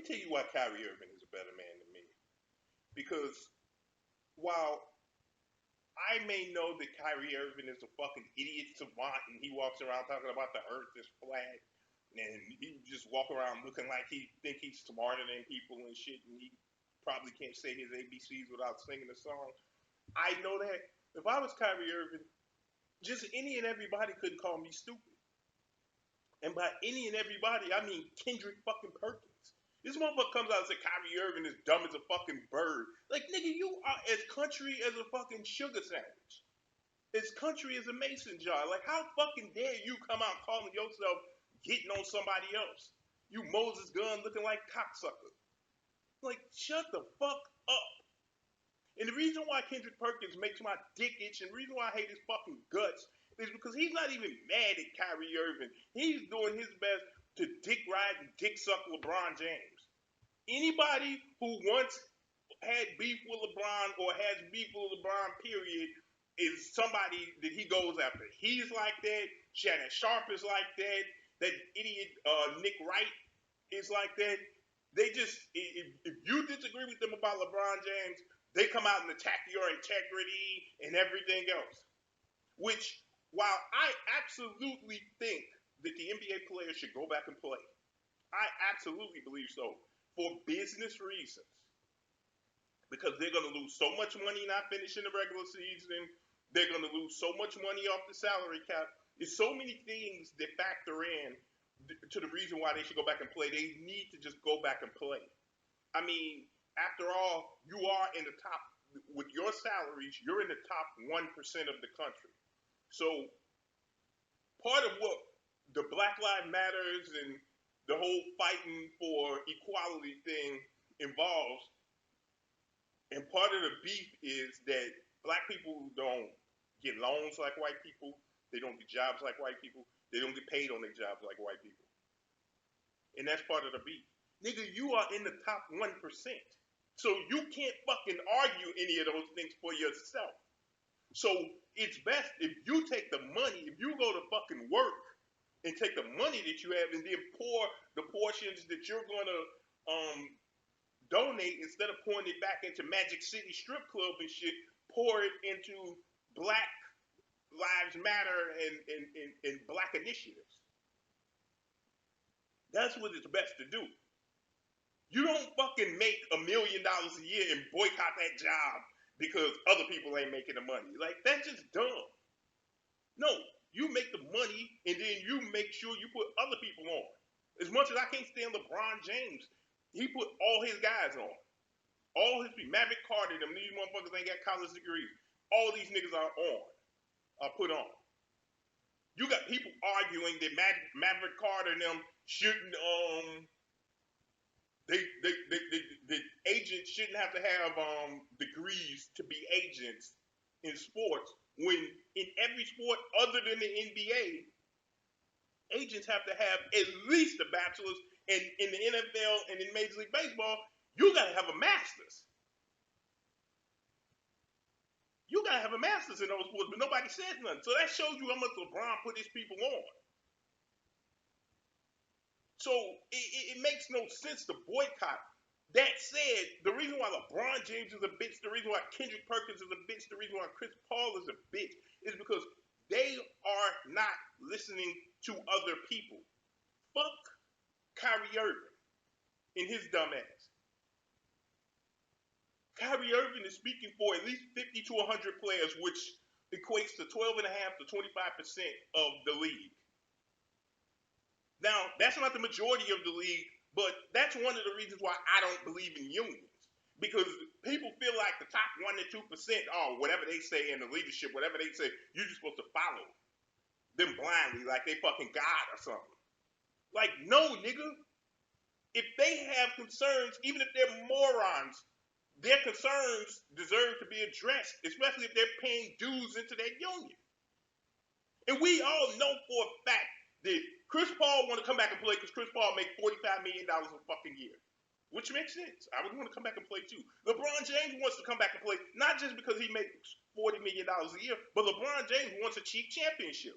me tell you why Kyrie Irving is a better man than me. Because while I may know that Kyrie Irving is a fucking idiot savant and he walks around talking about the earth is flat and he just walk around looking like he think he's smarter than people and shit and he probably can't say his ABCs without singing a song. I know that if I was Kyrie Irving, just any and everybody couldn't call me stupid. And by any and everybody, I mean Kendrick fucking Perkins. This motherfucker comes out and says Kyrie Irving is dumb as a fucking bird. Like, nigga, you are as country as a fucking sugar sandwich. As country as a mason jar. Like, how fucking dare you come out calling yourself getting on somebody else? You Moses Gunn looking like cocksucker. Like, shut the fuck up. And the reason why Kendrick Perkins makes my dick itch and the reason why I hate his fucking guts is because he's not even mad at Kyrie Irving. He's doing his best to dick ride and dick suck LeBron James. Anybody who once had beef with LeBron or has beef with LeBron, period, is somebody that he goes after. He's like that. Shannon Sharp is like that. That idiot Nick Wright is like that. They just, if you disagree with them about LeBron James, they come out and attack your integrity and everything else. Which, while I absolutely think that the NBA players should go back and play, I absolutely believe so, for business reasons. Because they're going to lose so much money not finishing the regular season. They're going to lose so much money off the salary cap. There's so many things that factor in to the reason why they should go back and play. They need to just go back and play. I mean, after all, you are in the top, with your salaries, you're in the top 1% of the country. So part of what the Black Lives Matters and the whole fighting for equality thing involves, and part of the beef is that black people don't get loans like white people. They don't get jobs like white people. They don't get paid on their jobs like white people. And that's part of the beef. Nigga, you are in the top 1%. So you can't fucking argue any of those things for yourself. So it's best if you take the money, if you go to fucking work and take the money that you have and then pour the portions that you're going to donate, instead of pouring it back into Magic City Strip Club and shit, pour it into Black Lives Matter and Black initiatives. That's what it's best to do. You don't fucking make $1 million a year and boycott that job because other people ain't making the money. Like, that's just dumb. No, you make the money and then you make sure you put other people on. As much as I can't stand LeBron James, he put all his guys on. All his people, Maverick Carter, them, these motherfuckers ain't got college degrees. All these niggas are put on. You got people arguing that Maverick Carter and them shouldn't, the agents shouldn't have to have degrees to be agents in sports, when in every sport other than the NBA, agents have to have at least a bachelor's, and in the NFL and in Major League Baseball, you gotta have a master's. You gotta have a master's in those sports, but nobody says nothing. So that shows you how much LeBron put his people on. So it makes no sense to boycott. That said, the reason why LeBron James is a bitch, the reason why Kendrick Perkins is a bitch, the reason why Chris Paul is a bitch is because they are not listening to other people. Fuck Kyrie Irving and his dumb ass. Kyrie Irving is speaking for at least 50 to 100 players, which equates to 12.5 to 25% of the league. Now, that's not the majority of the league, but that's one of the reasons why I don't believe in unions. Because people feel like the top 1 to 2%, oh, whatever they say in the leadership, whatever they say, you're just supposed to follow them blindly like they fucking God or something. Like, no, nigga. If they have concerns, even if they're morons, their concerns deserve to be addressed, especially if they're paying dues into their union. And we all know for a fact that Chris Paul want to come back and play because Chris Paul make $45 million a fucking year. Which makes sense. I would want to come back and play too. LeBron James wants to come back and play, not just because he makes $40 million a year, but LeBron James wants a cheap championship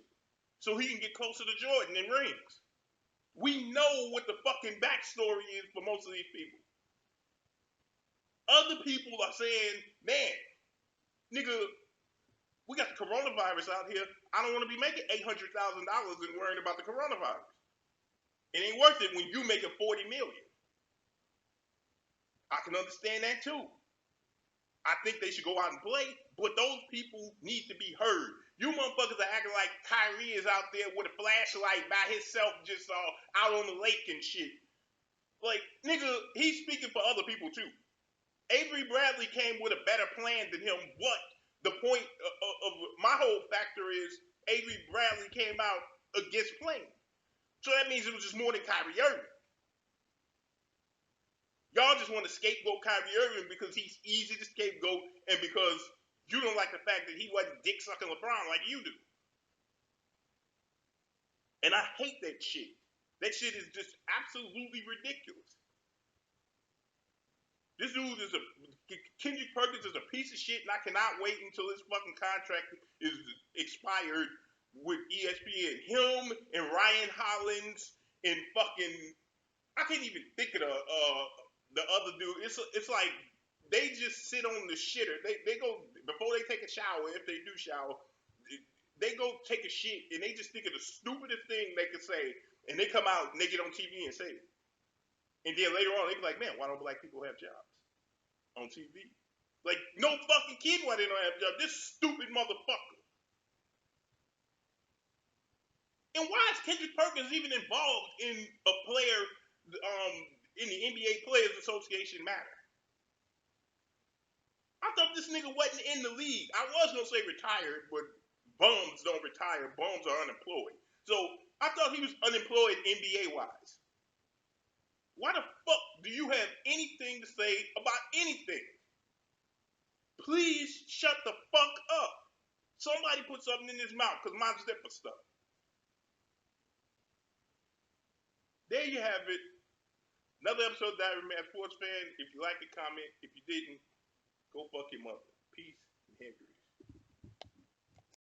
so he can get closer to Jordan in rings. We know what the fucking backstory is for most of these people. Other people are saying, man, nigga, we got the coronavirus out here. I don't want to be making $800,000 and worrying about the coronavirus. It ain't worth it when you making $40 million. I can understand that too. I think they should go out and play, but those people need to be heard. You motherfuckers are acting like Kyrie is out there with a flashlight by himself just out on the lake and shit. Like, nigga, he's speaking for other people too. Avery Bradley came with a better plan than him. What? The point of my whole factor is Avery Bradley came out against playing. So that means it was just more than Kyrie Irving. Y'all just want to scapegoat Kyrie Irving because he's easy to scapegoat and because you don't like the fact that he wasn't dick sucking LeBron like you do. And I hate that shit. That shit is just absolutely ridiculous. This dude is Kendrick Perkins is a piece of shit, and I cannot wait until his fucking contract is expired with ESPN. Him and Ryan Hollins and fucking, I can't even think of the other dude. It's like they just sit on the shitter. They go before they take a shower, if they do shower, they go take a shit and they just think of the stupidest thing they could say, and they come out and they get on TV and say it. And then later on, they be like, man, why don't black people have jobs on TV? Like, no fucking kid why they don't have jobs. This stupid motherfucker. And why is Kendrick Perkins even involved in a player in the NBA Players Association matter? I thought this nigga wasn't in the league. I was gonna say retired, but bums don't retire. Bums are unemployed. So I thought he was unemployed NBA wise. Why the fuck do you have anything to say about anything? Please shut the fuck up. Somebody put something in his mouth because mine's different stuff. There you have it. Another episode of Diary of a Mad Sports Fan. If you liked it, comment. If you didn't, go fuck your mother. Peace and Henry.